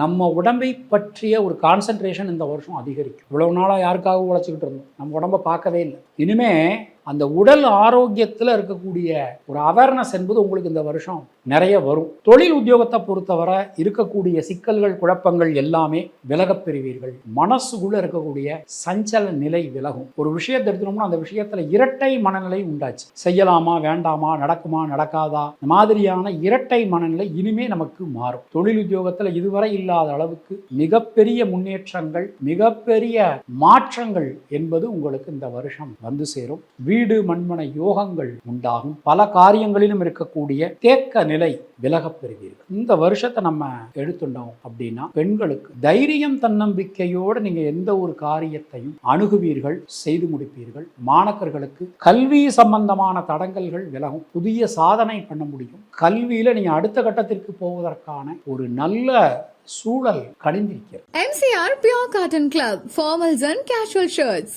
நம்ம உடம்பை பற்றிய ஒரு கான்சன்ட்ரேஷன் இந்த வருஷம் அதிகரிக்கும். இவ்வளவு நாளாக யாருக்காக உழைச்சிக்கிட்டு இருந்தோம், நம்ம உடம்பை பார்க்கவே இல்லை. இனிமே அந்த உடல் ஆரோக்கியத்தில் இருக்கக்கூடிய ஒரு அவேர்னஸ் என்பது உங்களுக்கு இந்த வருஷம் நிறைய வரும். தொழில் உத்தியோகத்தை பொறுத்தவரை இருக்கக்கூடிய சிக்கல்கள் குழப்பங்கள் எல்லாமே விலகப் பெறுவீர்கள். மனசுக்குள்ள இருக்கக்கூடிய சஞ்சல நிலை விலகும். ஒரு விஷயத்தை எடுத்துனோம்னா அந்த விஷயத்துல இரட்டை மனநிலை உண்டாச்சு. செய்யலாமா வேண்டாமா, நடக்குமா நடக்காதா, இந்த மாதிரியான இரட்டை மனநிலை இனிமே நமக்கு மாறும். தொழில் உத்தியோகத்தில் இதுவரை இல்லாத அளவுக்கு மிகப்பெரிய முன்னேற்றங்கள், மிகப்பெரிய மாற்றங்கள் என்பது உங்களுக்கு இந்த வருஷம் வந்து சேரும். வீடு மண்மனை யோகங்கள் உண்டாகும். பல காரியங்களிலும் இருக்கக்கூடிய தேக்க நிலை விலகப் பெறுவீர்கள். இந்த வருஷத்தை நம்ம எடுத்துட்டோம் அப்படின்னா பெண்களுக்கு தைரியம் தன்னம்பிக்கையோடு நீங்க எந்த ஒரு காரியத்தையும் அணுகுவீர்கள், செய்து முடிப்பீர்கள். மாணவர்களுக்கு கல்வி சம்பந்தமான தடங்கல்கள் விலகும். புதிய சாதனை பண்ண முடியும். கல்வியில நீங்க அடுத்த கட்டத்திற்கு போவதற்கான ஒரு நல்ல சூழல் கணிந்திருக்கிறது. MCR Pure Cotton Club, formals and casual shirts.